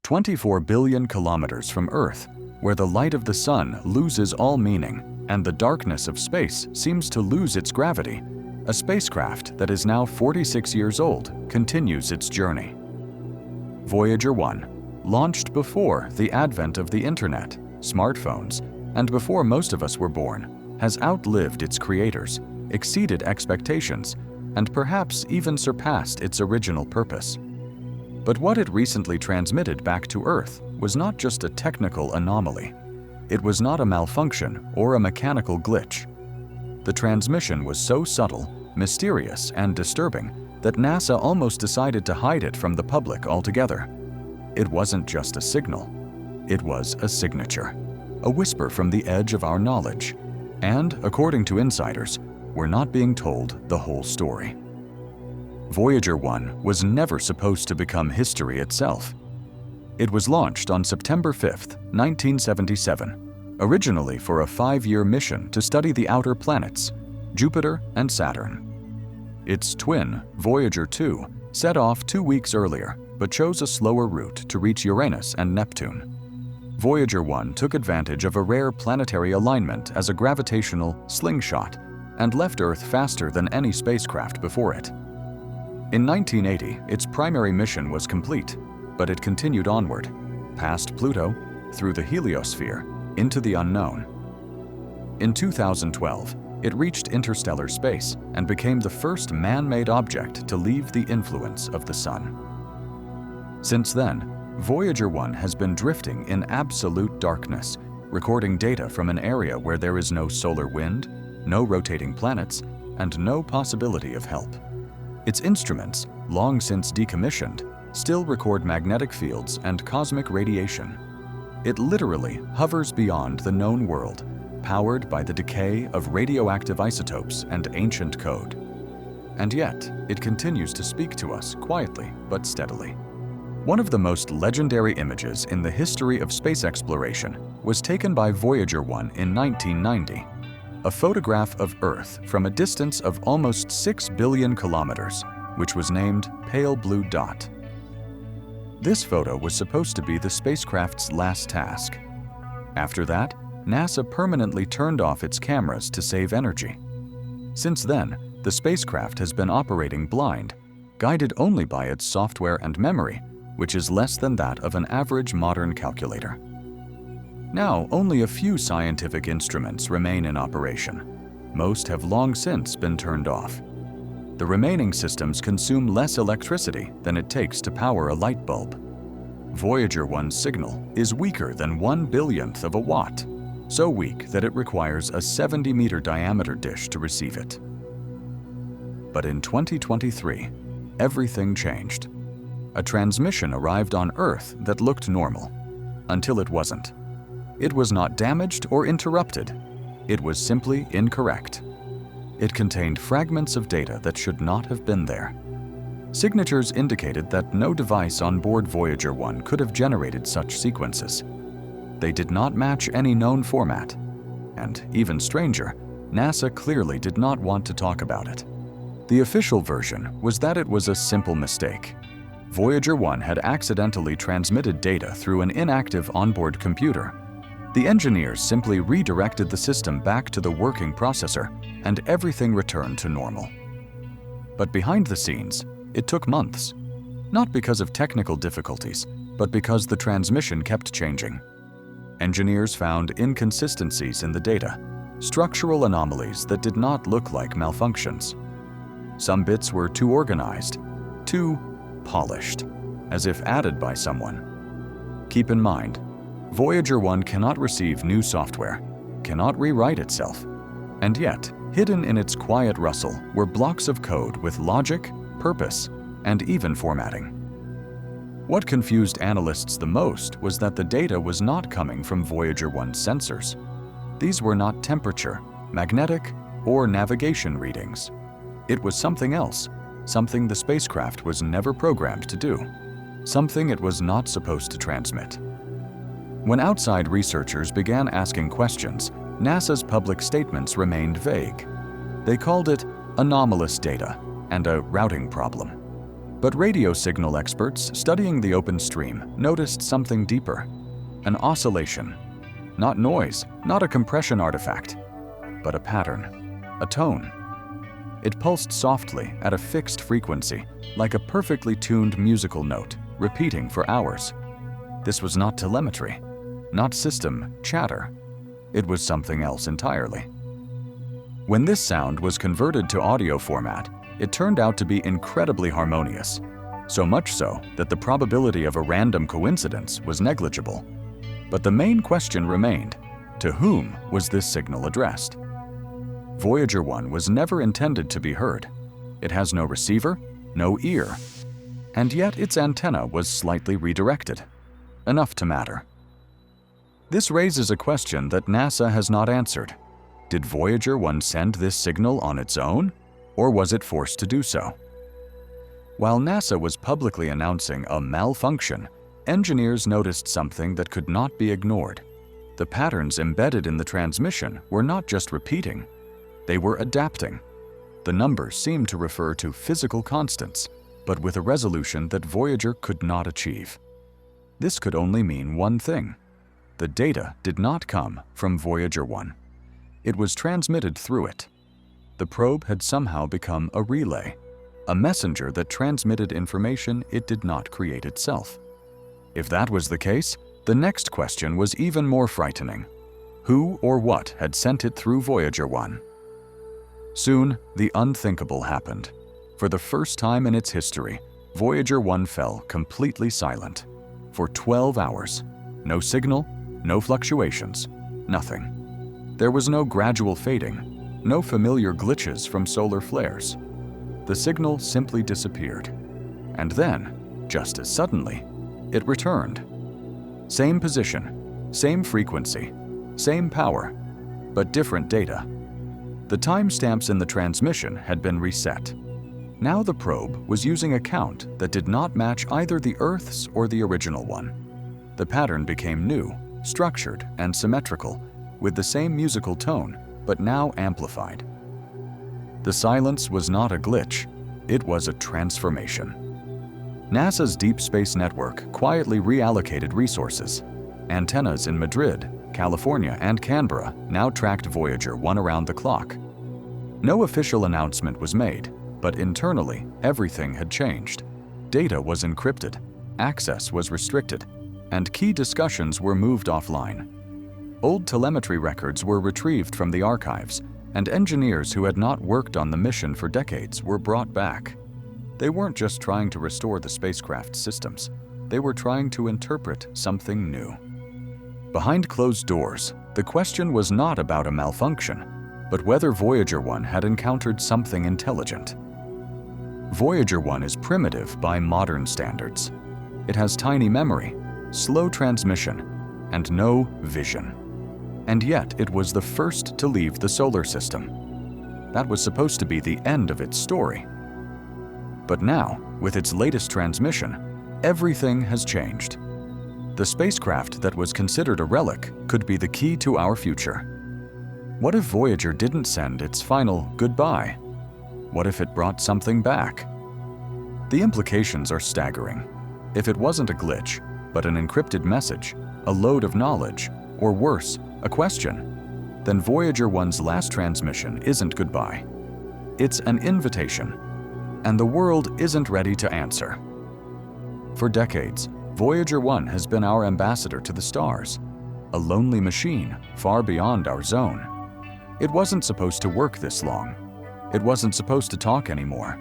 24 billion kilometers from Earth, where the light of the sun loses all meaning and the darkness of space seems to lose its gravity, a spacecraft that is now 46 years old continues its journey. Voyager 1, launched before the advent of the internet, smartphones, and before most of us were born, has outlived its creators, exceeded expectations, and perhaps even surpassed its original purpose. But what it recently transmitted back to Earth was not just a technical anomaly. It was not a malfunction or a mechanical glitch. The transmission was so subtle, mysterious, and disturbing that NASA almost decided to hide it from the public altogether. It wasn't just a signal. It was a signature, a whisper from the edge of our knowledge. And, according to insiders, we're not being told the whole story. Voyager 1 was never supposed to become history itself. It was launched on September 5, 1977, originally for a 5-year mission to study the outer planets, Jupiter and Saturn. Its twin, Voyager 2, set off 2 weeks earlier, but chose a slower route to reach Uranus and Neptune. Voyager 1 took advantage of a rare planetary alignment as a gravitational slingshot and left Earth faster than any spacecraft before it. In 1980, its primary mission was complete, but it continued onward, past Pluto, through the heliosphere, into the unknown. In 2012, it reached interstellar space and became the first man-made object to leave the influence of the Sun. Since then, Voyager 1 has been drifting in absolute darkness, recording data from an area where there is no solar wind, no rotating planets, and no possibility of help. Its instruments, long since decommissioned, still record magnetic fields and cosmic radiation. It literally hovers beyond the known world, powered by the decay of radioactive isotopes and ancient code. And yet, it continues to speak to us quietly but steadily. One of the most legendary images in the history of space exploration was taken by Voyager 1 in 1990, a photograph of Earth from a distance of almost 6 billion kilometers, which was named Pale Blue Dot. This photo was supposed to be the spacecraft's last task. After that, NASA permanently turned off its cameras to save energy. Since then, the spacecraft has been operating blind, guided only by its software and memory, which is less than that of an average modern calculator. Now, only a few scientific instruments remain in operation. Most have long since been turned off. The remaining systems consume less electricity than it takes to power a light bulb. Voyager 1's signal is weaker than 1/billionth of a watt, so weak that it requires a 70-meter diameter dish to receive it. But in 2023, everything changed. A transmission arrived on Earth that looked normal, until it wasn't. It was not damaged or interrupted. It was simply incorrect. It contained fragments of data that should not have been there. Signatures indicated that no device on board Voyager 1 could have generated such sequences. They did not match any known format. And, even stranger, NASA clearly did not want to talk about it. The official version was that it was a simple mistake. Voyager 1 had accidentally transmitted data through an inactive onboard computer. The engineers simply redirected the system back to the working processor, and everything returned to normal. But behind the scenes, it took months. Not because of technical difficulties, but because the transmission kept changing. Engineers found inconsistencies in the data, structural anomalies that did not look like malfunctions. Some bits were too organized, too polished, as if added by someone. Keep in mind, Voyager 1 cannot receive new software, cannot rewrite itself, and yet, hidden in its quiet rustle were blocks of code with logic, purpose, and even formatting. What confused analysts the most was that the data was not coming from Voyager 1's sensors. These were not temperature, magnetic, or navigation readings. It was something else, something the spacecraft was never programmed to do, something it was not supposed to transmit. When outside researchers began asking questions, NASA's public statements remained vague. They called it anomalous data and a routing problem. But radio signal experts studying the open stream noticed something deeper. An oscillation. Not noise, not a compression artifact, but a pattern, a tone. It pulsed softly at a fixed frequency, like a perfectly tuned musical note, repeating for hours. This was not telemetry, not system chatter. It was something else entirely. When this sound was converted to audio format, it turned out to be incredibly harmonious, so much so that the probability of a random coincidence was negligible. But the main question remained: to whom was this signal addressed? Voyager 1 was never intended to be heard. It has no receiver, no ear, and yet its antenna was slightly redirected, enough to matter. This raises a question that NASA has not answered. Did Voyager 1 send this signal on its own, or was it forced to do so? While NASA was publicly announcing a malfunction, engineers noticed something that could not be ignored. The patterns embedded in the transmission were not just repeating, they were adapting. The numbers seemed to refer to physical constants, but with a resolution that Voyager could not achieve. This could only mean one thing. The data did not come from Voyager 1. It was transmitted through it. The probe had somehow become a relay, a messenger that transmitted information it did not create itself. If that was the case, the next question was even more frightening. Who or what had sent it through Voyager 1? Soon, the unthinkable happened. For the first time in its history, Voyager 1 fell completely silent. For 12 hours. No signal, no fluctuations, nothing. There was no gradual fading, no familiar glitches from solar flares. The signal simply disappeared. And then, just as suddenly, it returned. Same position, same frequency, same power, but different data. The timestamps in the transmission had been reset. Now the probe was using a count that did not match either the Earth's or the original one. The pattern became new, structured, and symmetrical, with the same musical tone, but now amplified. The silence was not a glitch, it was a transformation. NASA's Deep Space Network quietly reallocated resources. Antennas in Madrid, California, and Canberra now tracked Voyager 1 around the clock. No official announcement was made, but internally, everything had changed. Data was encrypted, access was restricted, and key discussions were moved offline. Old telemetry records were retrieved from the archives, and engineers who had not worked on the mission for decades were brought back. They weren't just trying to restore the spacecraft's systems, they were trying to interpret something new. Behind closed doors, the question was not about a malfunction, but whether Voyager 1 had encountered something intelligent. Voyager 1 is primitive by modern standards. It has tiny memory, slow transmission, and no vision. And yet it was the first to leave the solar system. That was supposed to be the end of its story. But now, with its latest transmission, everything has changed. The spacecraft that was considered a relic could be the key to our future. What if Voyager didn't send its final goodbye? What if it brought something back? The implications are staggering. If it wasn't a glitch, but an encrypted message, a load of knowledge, or worse, a question, then Voyager 1's last transmission isn't goodbye. It's an invitation, and the world isn't ready to answer. For decades, Voyager 1 has been our ambassador to the stars, a lonely machine far beyond our zone. It wasn't supposed to work this long. It wasn't supposed to talk anymore.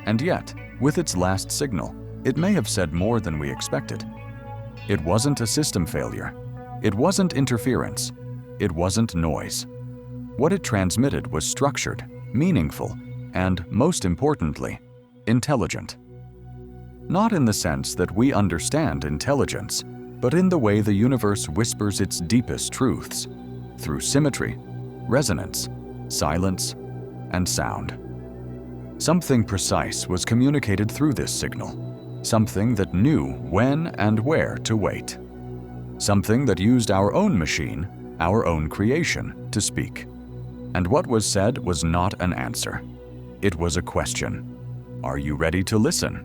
And yet, with its last signal, it may have said more than we expected. It wasn't a system failure. It wasn't interference. It wasn't noise. What it transmitted was structured, meaningful, and, most importantly, intelligent. Not in the sense that we understand intelligence, but in the way the universe whispers its deepest truths, through symmetry, resonance, silence, and sound. Something precise was communicated through this signal, something that knew when and where to wait, something that used our own machine, our own creation, to speak. And what was said was not an answer. It was a question. Are you ready to listen?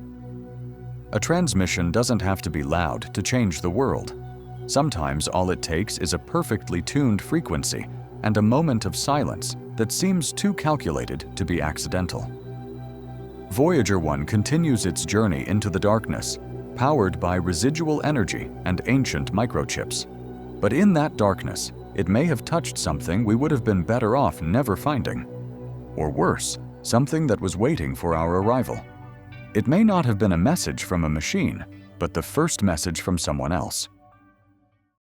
A transmission doesn't have to be loud to change the world. Sometimes all it takes is a perfectly tuned frequency and a moment of silence that seems too calculated to be accidental. Voyager 1 continues its journey into the darkness, powered by residual energy and ancient microchips. But in that darkness, it may have touched something we would have been better off never finding. Or worse, something that was waiting for our arrival. It may not have been a message from a machine, but the first message from someone else.